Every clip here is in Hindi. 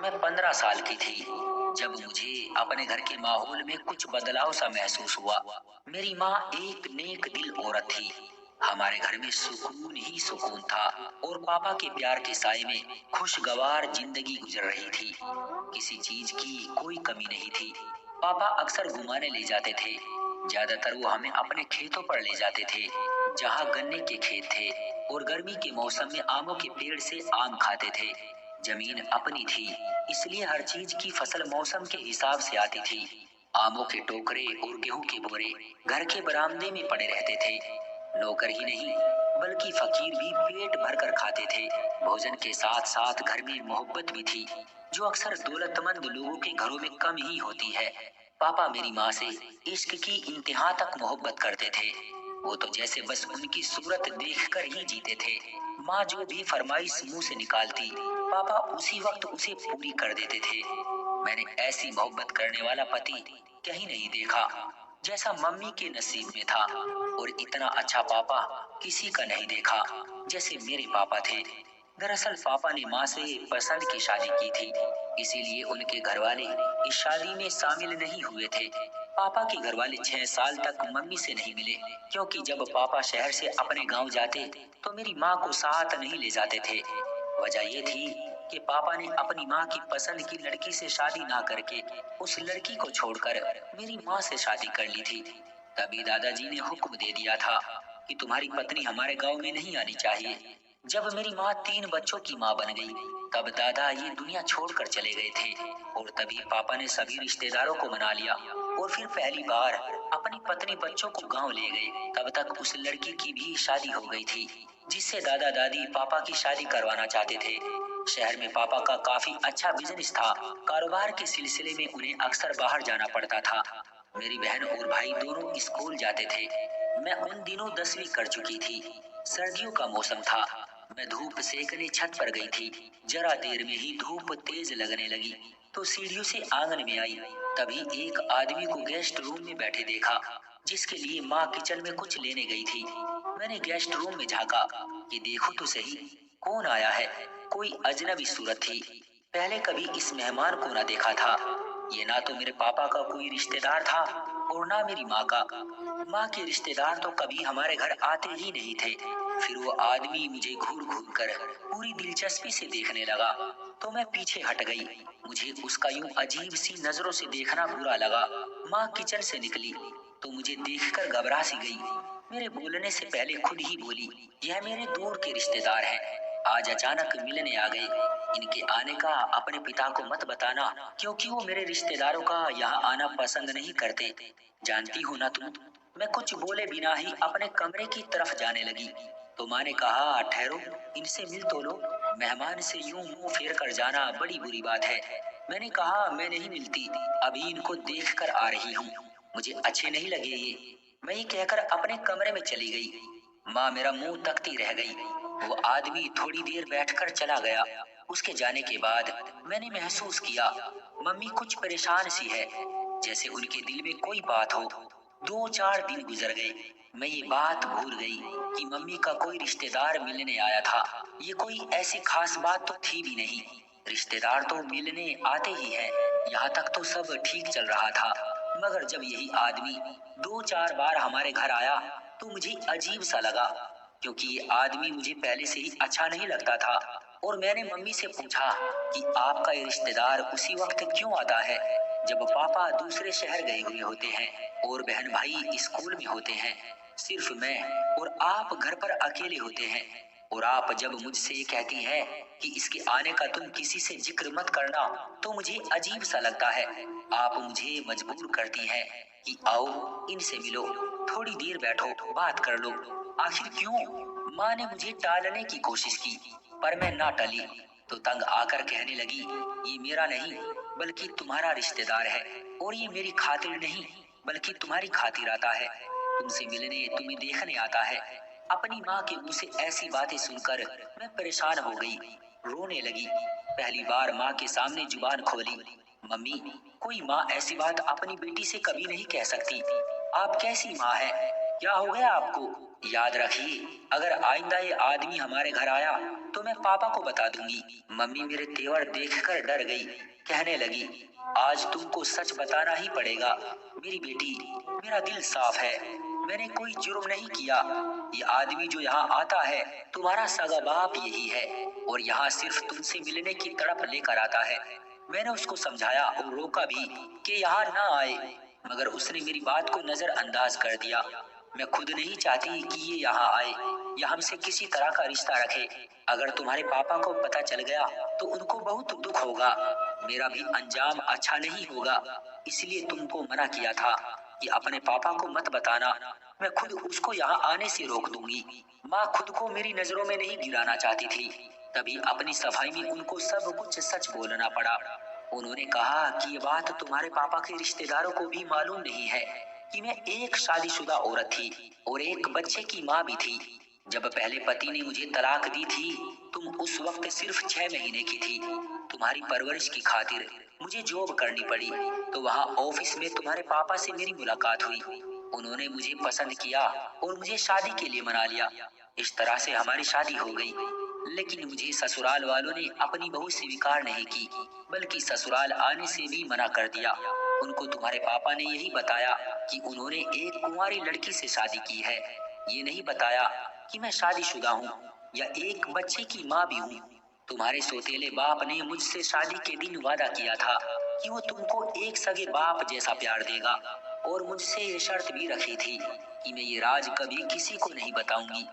मैं 15 साल की थी जब मुझे अपने घर के माहौल में कुछ बदलाव सा महसूस हुआ। मेरी माँ एक नेक दिल औरत थी। हमारे घर में सुकून ही सुकून था और पापा के प्यार के साए में खुशगवार जिंदगी गुजर रही थी। किसी चीज की कोई कमी नहीं थी। पापा अक्सर घुमाने ले जाते थे। ज्यादातर वो हमें अपने खेतों पर ले जाते थे, जहाँ गन्ने के खेत थे और गर्मी के मौसम में आमों के पेड़ से आम खाते थे। जमीन अपनी थी, इसलिए हर चीज की फसल मौसम के हिसाब से आती थी। आमों के टोकरे और गेहूं के बोरे घर के बरामदे में पड़े रहते थे। नौकर ही नहीं बल्कि फकीर भी पेट भरकर खाते थे। भोजन के साथ साथ घर में मोहब्बत भी थी, जो अक्सर दौलतमंद लोगों के घरों में कम ही होती है। पापा मेरी माँ से इश्क की इंतहा तक मोहब्बत करते थे। वो तो जैसे बस उनकी सूरत देखकर ही जीते थे। माँ जो भी फरमाइश मुंह से निकालती, पापा उसी वक्त उसे पूरी कर देते थे। मैंने ऐसी मोहब्बत करने वाला पति कहीं नहीं देखा जैसा मम्मी के नसीब में था, और इतना अच्छा पापा किसी का नहीं देखा जैसे मेरे पापा थे। दरअसल पापा ने माँ से पसंद की शादी की थी, इसीलिए उनके घरवाले इस शादी में शामिल नहीं हुए थे। पापा के घरवाले 6 साल तक मम्मी से नहीं मिले, क्योंकि जब पापा शहर से अपने गांव जाते तो मेरी माँ को साथ नहीं ले जाते थे। वजह ये थी कि पापा ने अपनी माँ की पसंद की लड़की से शादी ना करके उस लड़की को छोड़कर मेरी माँ से शादी कर ली थी। तभी दादाजी ने हुक्म दे दिया था कि तुम्हारी पत्नी हमारे गांव में नहीं आनी चाहिए। जब मेरी माँ 3 बच्चों की माँ बन गई, तब दादा ये दुनिया छोड़कर चले गए थे, और तभी पापा ने सभी रिश्तेदारों को मना लिया और फिर पहली बार अपनी पत्नी बच्चों को गांव ले गए। तब तक उस लड़की की भी शादी हो गई थी, जिससे दादा दादी पापा की शादी करवाना चाहते थे। शहर में पापा का काफी अच्छा बिजनेस था। कारोबार के सिलसिले में उन्हें अक्सर बाहर जाना पड़ता था। मेरी बहन और भाई दोनों स्कूल जाते थे। मैं उन दिनों 10वीं कर चुकी थी। सर्दियों का मौसम था। मैं धूप सेकने छत पर गई थी। जरा देर में ही धूप तेज लगने लगी तो सीढ़ियों से आंगन में आई। तभी एक आदमी को गेस्ट रूम में बैठे देखा, जिसके लिए माँ किचन में कुछ लेने गई थी। मैंने गेस्ट रूम में झांका कि देखो तो सही कौन आया है। कोई अजनबी सूरत थी। पहले कभी इस मेहमान को ना देखा था। ये ना तो मेरे पापा का कोई रिश्तेदार था और ना मेरी माँ का। माँ के रिश्तेदार तो कभी हमारे घर आते ही नहीं थे। फिर वो आदमी मुझे घूर घूर कर पूरी दिलचस्पी से देखने लगा तो मैं पीछे हट गई। मुझे उसका यूं अजीब सी नजरों से देखना बुरा लगा। माँ किचन से निकली तो मुझे देखकर घबरा सी गई। मेरे बोलने से पहले खुद ही बोली, यह मेरे दूर के रिश्तेदार हैं, आज अचानक मिलने आ गए। इनके आने का अपने पिता को मत बताना, क्योंकि वो मेरे रिश्तेदारों का यहाँ आना पसंद नहीं करते। जानती हो ना तुम। मैं कुछ बोले बिना ही अपने कमरे की तरफ जाने लगी तो माँ ने कहा, ठहरो, इनसे मिल तो लो। मेहमान से यूं मुंह फेर कर जाना बड़ी बुरी बात है। मैंने कहा, मैं नहीं मिलती, अभी इनको देख कर आ रही हूँ, मुझे अच्छे नहीं लगे ये। मैं ये कहकर अपने कमरे में चली गई। माँ मेरा मुंह तकती रह गई। वो आदमी थोड़ी देर बैठकर चला गया। उसके जाने के बाद मैंने महसूस किया मम्मी कुछ परेशान सी है, जैसे उनके दिल में कोई बात हो। 2-4 दिन गुजर गए। मैं ये बात भूल गई कि मम्मी का कोई रिश्तेदार मिलने आया था। ये कोई ऐसी खास बात तो थी भी नहीं। रिश्तेदार तो मिलने आते ही हैं। यहाँ तक तो सब ठीक चल रहा था, मगर जब यही आदमी 2-4 बार हमारे घर आया तो मुझे अजीब सा लगा, क्योंकि ये आदमी मुझे पहले से ही अच्छा नहीं लगता था। और मैंने मम्मी से पूछा कि आपका ये रिश्तेदार उसी वक्त क्यों आता है जब पापा दूसरे शहर गए हुए होते हैं और बहन भाई स्कूल में होते हैं। सिर्फ मैं और आप घर पर अकेले होते हैं, और आप जब मुझसे ये कहती हैं कि इसके आने का तुम किसी से जिक्र मत करना तो मुझे अजीब सा लगता है। आप मुझे मजबूर करती हैं कि आओ, इनसे मिलो, थोड़ी देर बैठो, बात कर लो। आखिर क्यों? माँ ने मुझे टालने की कोशिश की, पर मैं ना टली तो तंग आकर कहने लगी, ये मेरा नहीं बल्कि तुम्हारा रिश्तेदार है, और ये मेरी खातिर नहीं बल्कि तुम्हारी खातिर आता है। तुमसे मिलने, तुम्हें देखने आता है। अपनी माँ के मुंह से ऐसी बातें सुनकर मैं परेशान हो गई, रोने लगी। पहली बार माँ के सामने जुबान खोली। मम्मी, कोई माँ ऐसी बात अपनी बेटी से कभी नहीं कह सकती। आप कैसी माँ है? क्या हो गया आपको? याद रखिए, अगर आइंदा ये आदमी हमारे घर आया तो मैं पापा को बता दूंगी। मम्मी मेरे तेवर देखकर डर गई। कहने लगी, आज तुमको सच बताना ही पड़ेगा। मेरी बेटी, मेरा दिल साफ है, मैंने कोई जुर्म नहीं किया। ये आदमी जो यहाँ आता है तुम्हारा सगा बाप यही है, और यहाँ सिर्फ तुमसे मिलने की तड़प लेकर आता है। मैंने उसको समझाया और रोका भी कि यहाँ ना आए, मगर उसने मेरी बात को नजरअंदाज कर दिया। मैं खुद नहीं चाहती कि ये यहाँ आए या हमसे किसी तरह का रिश्ता रखे। अगर तुम्हारे पापा को पता चल गया तो उनको बहुत दुख होगा, मेरा भी अंजाम अच्छा नहीं होगा। इसलिए तुमको मना किया था कि अपने पापा को मत बताना। मैं खुद उसको यहाँ आने से रोक दूंगी। माँ खुद को मेरी नजरों में नहीं गिराना चाहती थी, तभी अपनी सफाई में उनको सब कुछ सच बोलना पड़ा। उन्होंने कहा कि ये बात तुम्हारे पापा के रिश्तेदारों को भी मालूम नहीं है कि मैं एक शादीशुदा औरत थी और एक बच्चे की माँ भी थी। जब पहले पति ने मुझे तलाक दी थी, तुम उस वक्त सिर्फ 6 महीने की थी। तुम्हारी परवरिश की खातिर मुझे जॉब करनी पड़ी, तो वहाँ ऑफिस में तुम्हारे पापा से मेरी मुलाकात हुई। उन्होंने मुझे पसंद किया और मुझे शादी के लिए मना लिया। इस तरह से हमारी शादी हो गई। लेकिन मुझे ससुराल वालों ने अपनी बहू स्वीकार नहीं की, बल्कि ससुराल आने से भी मना कर दिया। उनको तुम्हारे पापा ने यही बताया कि उन्होंने एक कुंवारी लड़की से शादी की है। ये नहीं बताया कि मैं शादीशुदा हूँ या एक बच्चे की माँ भी हूँ। तुम्हारे सौतेले बाप ने मुझसे शादी के दिन वादा किया था कि वो तुमको एक सगे बाप जैसा प्यार देगा, और मुझसे ये शर्त भी रखी थी कि मैं ये राज कभी किसी को नहीं बताऊंगी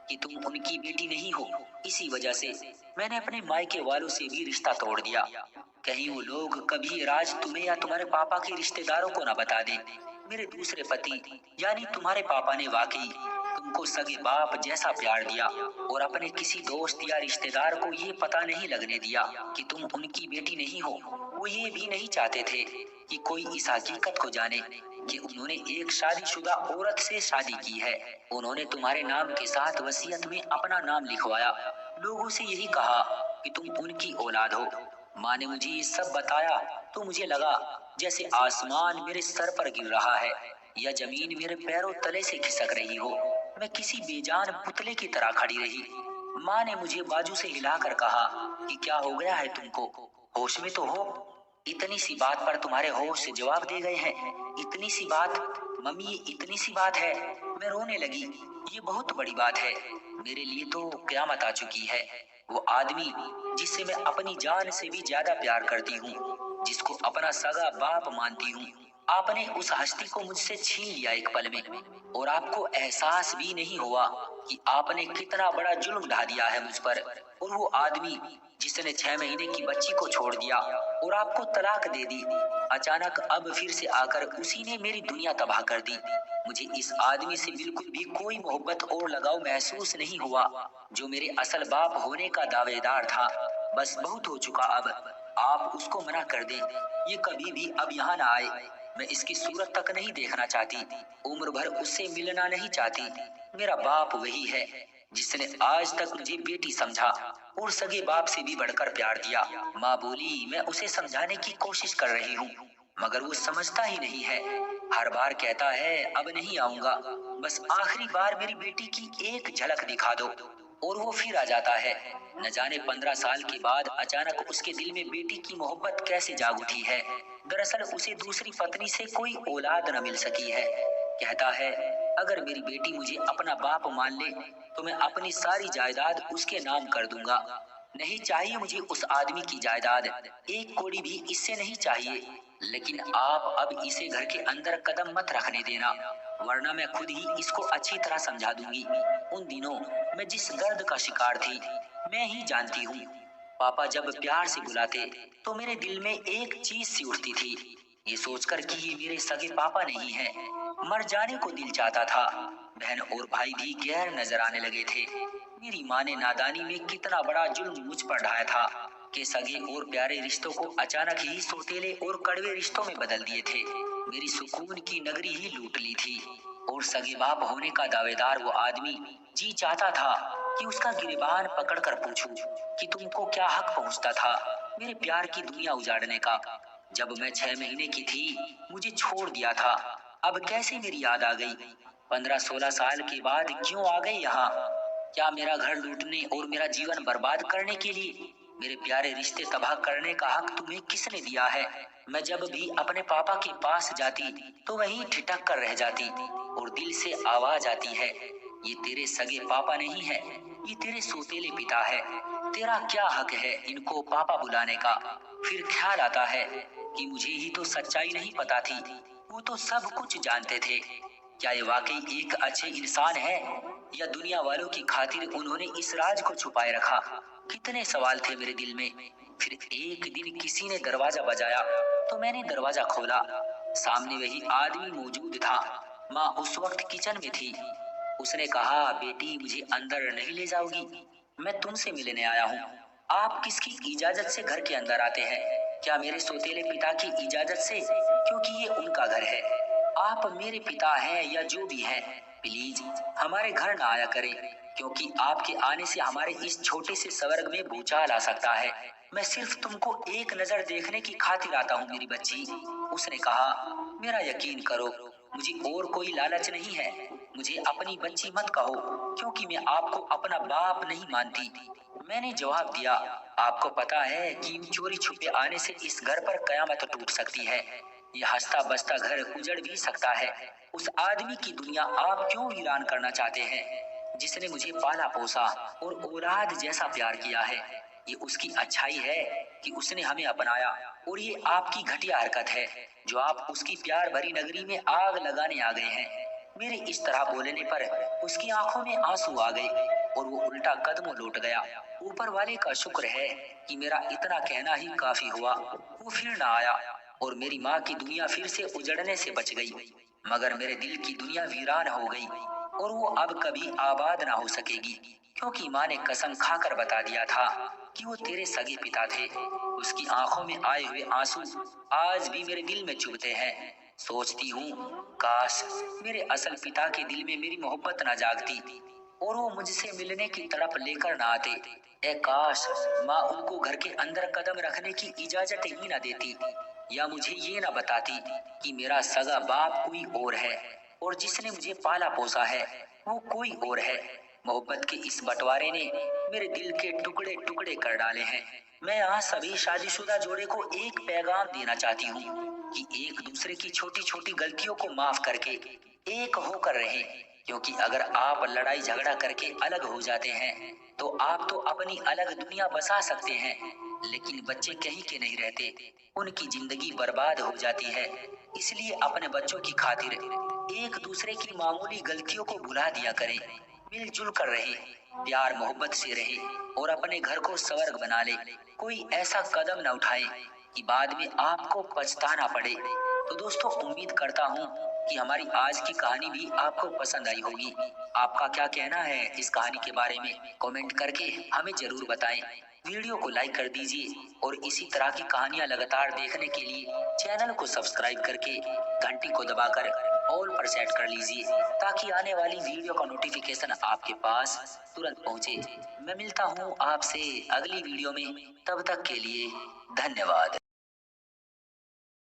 कि तुम उनकी बेटी नहीं हो। इसी वजह से मैंने अपने मायके वालों से भी रिश्ता तोड़ दिया, कहीं वो लोग कभी ये राज तुम्हें या तुम्हारे पापा के रिश्तेदारों को ना बता दे। मेरे दूसरे पति यानी तुम्हारे पापा ने वाकई तुमको सगे बाप जैसा प्यार दिया, और अपने किसी दोस्त या रिश्तेदार को ये पता नहीं लगने दिया कि तुम उनकी बेटी नहीं हो। वो ये भी नहीं चाहते थे कि कोई इस हकीकत को जाने कि उन्होंने एक शादीशुदा औरत से शादी की है। उन्होंने तुम्हारे नाम के साथ वसीयत में अपना नाम लिखवाया। लोगों से यही कहा कि तुम उनकी औलाद हो। माँ ने मुझे ये सब बताया तो मुझे लगा जैसे आसमान मेरे सर पर गिर रहा है या जमीन मेरे पैरों तले से खिसक रही हो। मैं किसी बेजान पुतले की तरह खड़ी रही। माँ ने मुझे बाजू से हिलाकर कहा कि क्या हो गया है तुमको, होश में तो हो। इतनी सी बात पर तुम्हारे होश से जवाब दे गए हैं। इतनी सी बात मम्मी, ये इतनी सी बात है। मैं रोने लगी। ये बहुत बड़ी बात है, मेरे लिए तो क्यामत आ चुकी है। वो आदमी जिसे मैं अपनी जान से भी ज्यादा प्यार करती हूँ, जिसको अपना सगा बाप मानती हूँ, आपने उस हस्ती को मुझसे छीन लिया एक पल में, और आपको एहसास भी नहीं हुआ कि आपने कितना बड़ा जुल्म ढा दिया है मुझ पर। और वो आदमी जिसने 6 महीने की बच्ची को छोड़ दिया और आपको तलाक दे दी, अचानक अब फिर से आकर उसी ने मेरी दुनिया तबाह कर दी। मुझे इस आदमी से बिल्कुल भी कोई मोहब्बत और लगाव महसूस नहीं हुआ जो मेरे असल बाप होने का दावेदार था। बस बहुत हो चुका अब, आप उसको मना कर दें। ये कभी भी अब यहाँ ना आए। मैं इसकी सूरत तक नहीं देखना चाहती, उम्र भर उससे मिलना नहीं चाहती। मेरा बाप वही है जिसने आज तक मुझे बेटी समझा और सगे बाप से भी बढ़कर प्यार दिया। माँ बोली, मैं उसे समझाने की कोशिश कर रही हूँ, मगर वो समझता ही नहीं है। हर बार कहता है अब नहीं आऊंगा, बस आखिरी बार मेरी बेटी की एक झलक दिखा दो, और वो फिर आ जाता है। न जाने 15 साल के बाद अचानक उसके दिल में बेटी की मोहब्बत कैसे जाग उठी है। दरअसल उसे दूसरी पत्नी से कोई औलाद न मिल सकी है। कहता है अगर मेरी बेटी मुझे अपना बाप मान ले तो मैं अपनी सारी जायदाद उसके नाम कर दूंगा। नहीं चाहिए मुझे उस आदमी की जायदाद, एक कौड़ी भी इससे नहीं चाहिए। लेकिन आप अब इसे घर के अंदर कदम मत रखने देना, वरना मैं खुद ही इसको अच्छी तरह समझा दूंगी। उन दिनों मैं जिस दर्द का शिकार थी मैं ही जानती हूँ। पापा जब प्यार से बुलाते तो मेरे दिल में एक चीज सी उठती थी, ये सोचकर कि ये मेरे सगे पापा नहीं है। मर जाने को दिल चाहता था। बहन और भाई भी गैर नजर आने लगे थे। मेरी माँ ने नादानी में कितना बड़ा जुल्म मुझ पर ढाया था कि सगे और प्यारे रिश्तों को अचानक ही सौतेले और कड़वे रिश्तों में बदल दिए थे। मेरी सुकून की नगरी ही लूट ली थी, और सगे बाप होने का दावेदार वो आदमी जी चाहता था कि उसका गिरबान पकड़कर पूछूं कि तुमको क्या हक पहुंचता था मेरे प्यार की दुनिया उजाड़ने का। जब मैं 6 महीने की थी मुझे छोड़ दिया था, अब कैसे मेरी याद आ गई। 15-16 साल के बाद क्यों आ गई यहाँ। क्या मेरा घर लूटने और मेरा जीवन बर्बाद करने के लिए? मेरे प्यारे रिश्ते तबाह करने का हक तुम्हें किसने दिया है? मैं जब भी अपने पापा के पास जाती तो वहीं ठिठक कर रह जाती और दिल से आवाज आती है, ये तेरे सगे पापा नहीं है, ये तेरे सौतेले पिता है। तेरा क्या हक है इनको पापा बुलाने का? फिर ख्याल आता है कि मुझे ही तो सच्चाई नहीं पता थी, वो तो सब कुछ जानते थे। क्या ये वाकई एक अच्छे इंसान है या दुनिया वालों की खातिर उन्होंने इस राज को छुपाए रखा? कितने सवाल थे मेरे दिल में। फिर एक दिन किसी ने दरवाजा बजाया तो मैंने दरवाजा खोला। सामने वही आदमी मौजूद था। माँ उस वक्त किचन में थी। उसने कहा, बेटी मुझे अंदर नहीं ले जाओगी? मैं तुमसे मिलने आया हूँ। आप किसकी इजाजत से घर के अंदर आते हैं? क्या मेरे सौतेले पिता की इजाजत से? क्योंकि ये उनका घर है। आप मेरे पिता हैं या जो भी हैं, प्लीज हमारे घर ना आया करें, क्योंकि आपके आने से हमारे इस छोटे से स्वर्ग में भूचाल आ सकता है। मैं सिर्फ तुमको एक नजर देखने की खातिर आता हूँ मेरी बच्ची। उसने कहा, मेरा यकीन करो, मुझे और कोई लालच नहीं है। मुझे अपनी बच्ची मत कहो, क्योंकि मैं आपको अपना बाप नहीं मानती। मैंने जवाब दिया, आपको पता है कि चोरी छुपे आने से इस घर पर कयामत टूट सकती है। यह हंसता बसता घर उजड़ भी सकता है। उस आदमी की दुनिया आप क्यों वीरान करना चाहते हैं, जिसने मुझे पाला पोसा और औलाद जैसा प्यार किया है? ये उसकी अच्छाई है कि उसने हमें अपनाया, और ये आपकी घटिया हरकत है जो आप उसकी प्यार भरी नगरी में आग लगाने आ गए हैं। मेरे इस तरह बोलने पर उसकी आंखों में आंसू आ गए और वो उल्टा कदमों लौट गया। ऊपर वाले का शुक्र है कि मेरा इतना कहना ही काफी हुआ। वो फिर ना आया और मेरी माँ की दुनिया फिर से उजड़ने से बच गई। मगर मेरे दिल की दुनिया वीरान हो गई और वो अब कभी आबाद ना हो सकेगी, क्योंकि माँ ने कसम खाकर बता दिया था कि वो तेरे सगे पिता थे। उसकी आंखों में आए हुए आंसू आज भी मेरे दिल में चुभते हैं। सोचती हूँ, काश मेरे असल पिता के दिल में मेरी मोहब्बत ना जागती और वो मुझसे मिलने की तड़प लेकर ना आते। ए काश माँ उनको घर के अंदर कदम रखने की इजाजत ही ना देती, या मुझे ये ना बताती कि मेरा सगा बाप कोई और है और जिसने मुझे पाला पोसा है वो कोई और है। मोहब्बत के इस बंटवारे ने मेरे दिल के टुकड़े टुकड़े कर डाले हैं। मैं यहाँ सभी शादीशुदा जोड़े को एक पैगाम देना चाहती हूँ कि एक दूसरे की छोटी छोटी गलतियों को माफ करके एक होकर रहें, क्योंकि अगर आप लड़ाई झगड़ा करके अलग हो जाते हैं तो आप तो अपनी अलग दुनिया बसा सकते हैं, लेकिन बच्चे कहीं के नहीं रहते, उनकी जिंदगी बर्बाद हो जाती है। इसलिए अपने बच्चों की खातिर एक दूसरे की मामूली गलतियों को भुला दिया करें, मिलजुल कर रहे, प्यार मोहब्बत से रहे और अपने घर को स्वर्ग बना ले। कोई ऐसा कदम न उठाए कि बाद में आपको पछताना पड़े। तो दोस्तों, उम्मीद करता हूँ कि हमारी आज की कहानी भी आपको पसंद आई होगी। आपका क्या कहना है इस कहानी के बारे में, कमेंट करके हमें जरूर बताएं। वीडियो को लाइक कर दीजिए और इसी तरह की कहानियां लगातार देखने के लिए चैनल को सब्सक्राइब करके घंटी को दबाकर ऑल पर सेट कर लीजिए, ताकि आने वाली वीडियो का नोटिफिकेशन आपके पास तुरंत पहुंचे। मैं मिलता हूं आपसे अगली वीडियो में, तब तक के लिए धन्यवाद।